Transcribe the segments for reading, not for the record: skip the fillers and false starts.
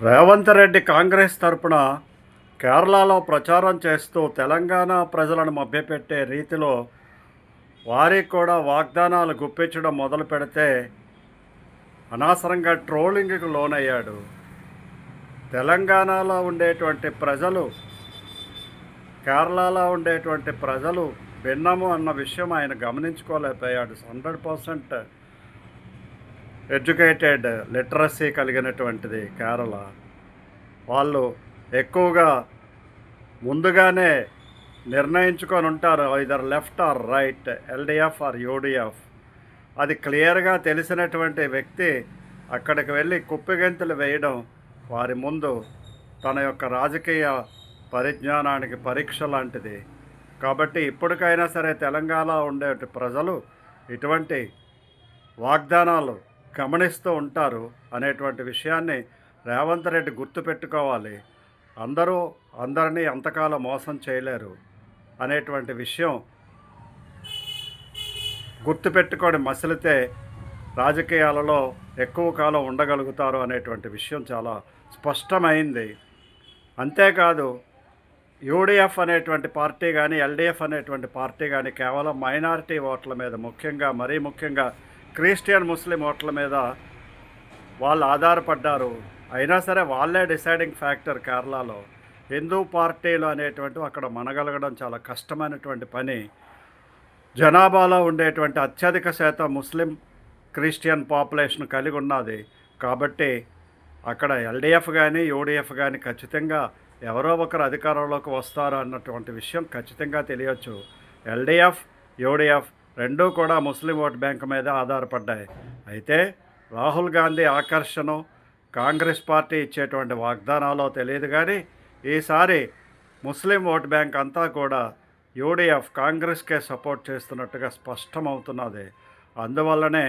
రేవంత్ రెడ్డి కాంగ్రెస్ తరపున కేరళలో ప్రచారం చేస్తూ తెలంగాణ ప్రజలను మభ్యపెట్టే రీతిలో వారికి కూడా వాగ్దానాలు గుప్పించడం మొదలు పెడితే అనవసరంగా ట్రోలింగ్కి లోనయ్యాడు. తెలంగాణలో ఉండేటువంటి ప్రజలు, కేరళలో ఉండేటువంటి ప్రజలు భిన్నము అన్న విషయం ఆయన గమనించుకోలేకపోయాడు. 100% ఎడ్యుకేటెడ్ లిటరసీ కలిగినటువంటిది కేరళ. వాళ్ళు ఎక్కువగా ముందుగానే నిర్ణయించుకొని ఉంటారు, either left or right, LDF or UDF. అది క్లియర్గా తెలిసినటువంటి వ్యక్తి అక్కడికి వెళ్ళి కుప్పిగంతులు వేయడం వారి ముందు తన యొక్క రాజకీయ పరిజ్ఞానానికి పరీక్ష లాంటిది. కాబట్టి ఇప్పటికైనా సరే తెలంగాణ ఉండే ప్రజలు ఇటువంటి వాగ్దానాలు గమనిస్తూ ఉంటారు అనేటువంటి విషయాన్ని రేవంత్ రెడ్డి గుర్తుపెట్టుకోవాలి. అందరూ అందరినీ అంతకాలం మోసం చేయలేరు అనేటువంటి విషయం గుర్తుపెట్టుకొని మసలితే రాజకీయాలలో ఎక్కువ కాలం ఉండగలుగుతారు అనేటువంటి విషయం చాలా స్పష్టమైంది. అంతేకాదు, యూడిఎఫ్ అనేటువంటి పార్టీ కానీ ఎల్డిఎఫ్ అనేటువంటి పార్టీ కానీ కేవలం మైనారిటీ ఓట్ల మీద, మరీ ముఖ్యంగా క్రిస్టియన్ ముస్లిం ఓట్ల మీద వాళ్ళు ఆధారపడ్డారు. అయినా సరే వాళ్ళే డిసైడింగ్ ఫ్యాక్టర్ కేరళలో. హిందూ పార్టీలు అనేటువంటివి అక్కడ మనగలగడం చాలా కష్టమైనటువంటి పని. జనాభాలో ఉండేటువంటి అత్యధిక శాతం ముస్లిం క్రిస్టియన్ పాపులేషన్ కలిగి ఉన్నది. కాబట్టి అక్కడ ఎల్డిఎఫ్ కానీ యూడిఎఫ్ కానీ ఖచ్చితంగా ఎవరో ఒకరు అధికారంలోకి వస్తారు అన్నటువంటి విషయం ఖచ్చితంగా తెలియచ్చు. ఎల్డిఎఫ్, యూడిఎఫ్ రెండూ కూడా ముస్లిం ఓట్ బ్యాంక్ మీద ఆధారపడ్డాయి. అయితే రాహుల్ గాంధీ ఆకర్షణ, కాంగ్రెస్ పార్టీ ఇచ్చేటువంటి వాగ్దానాలో తెలియదు కానీ ఈసారి ముస్లిం ఓట్ బ్యాంక్ అంతా కూడా యూడిఎఫ్, కాంగ్రెస్కే సపోర్ట్ చేస్తున్నట్టుగా స్పష్టమవుతున్నది. అందువల్లనే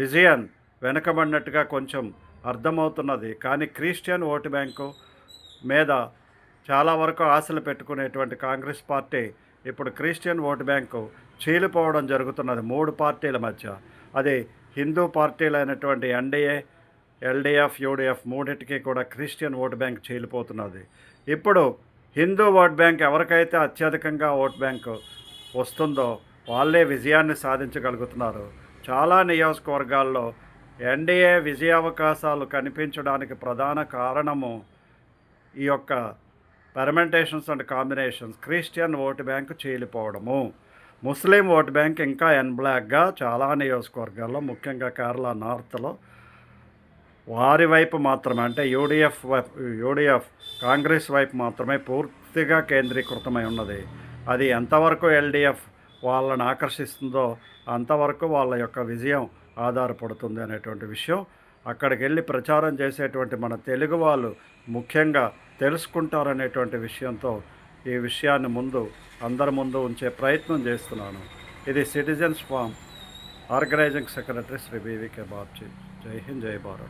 విజయన్ వెనకబడినట్టుగా కొంచెం అర్థమవుతున్నది. కానీ క్రిస్టియన్ ఓటు బ్యాంకు మీద చాలా వరకు ఆశలు పెట్టుకునేటువంటి కాంగ్రెస్ పార్టీ ఇప్పుడు క్రిస్టియన్ ఓటు బ్యాంకు చీలిపోవడం జరుగుతున్నది 3 పార్టీల మధ్య. అది హిందూ పార్టీలైనటువంటి ఎన్డీఏ, ఎల్డిఎఫ్, యూడిఎఫ్ మూడింటికి కూడా క్రిస్టియన్ ఓటు బ్యాంక్ చీలిపోతున్నది. ఇప్పుడు హిందూ ఓట్ బ్యాంక్ ఎవరికైతే అత్యధికంగా ఓట్ బ్యాంకు వస్తుందో వాళ్ళే విజయాన్ని సాధించగలుగుతున్నారు. చాలా నియోజకవర్గాల్లో ఎన్డీఏ విజయావకాశాలు కనిపించడానికి ప్రధాన కారణము ఈ యొక్క permutations and combinations, Christian vote bank చీలిపోవడము. ముస్లిం ఓటు బ్యాంక్ ఇంకా బ్లాక్గా చాలా నియోజకవర్గాల్లో, ముఖ్యంగా కేరళ నార్త్లో వారి వైపు మాత్రమే, అంటే యూడిఎఫ్ కాంగ్రెస్ వైపు మాత్రమే పూర్తిగా కేంద్రీకృతమై ఉన్నది. అది ఎంతవరకు ఎల్డిఎఫ్ వాళ్ళని ఆకర్షిస్తుందో అంతవరకు వాళ్ళ యొక్క విజయం ఆధారపడుతుంది అనేటువంటి విషయం అక్కడికి వెళ్ళి ప్రచారం చేసేటువంటి మన తెలుగు వాళ్ళు ముఖ్యంగా తెలుసుకుంటారనేటువంటి విషయంతో ఈ విషయాన్ని అందరి ముందు ఉంచే ప్రయత్నం చేస్తున్నాను. ఇది citizens forum organizing secretary Shri BVK Babji. జై హింద్, జై భారత్.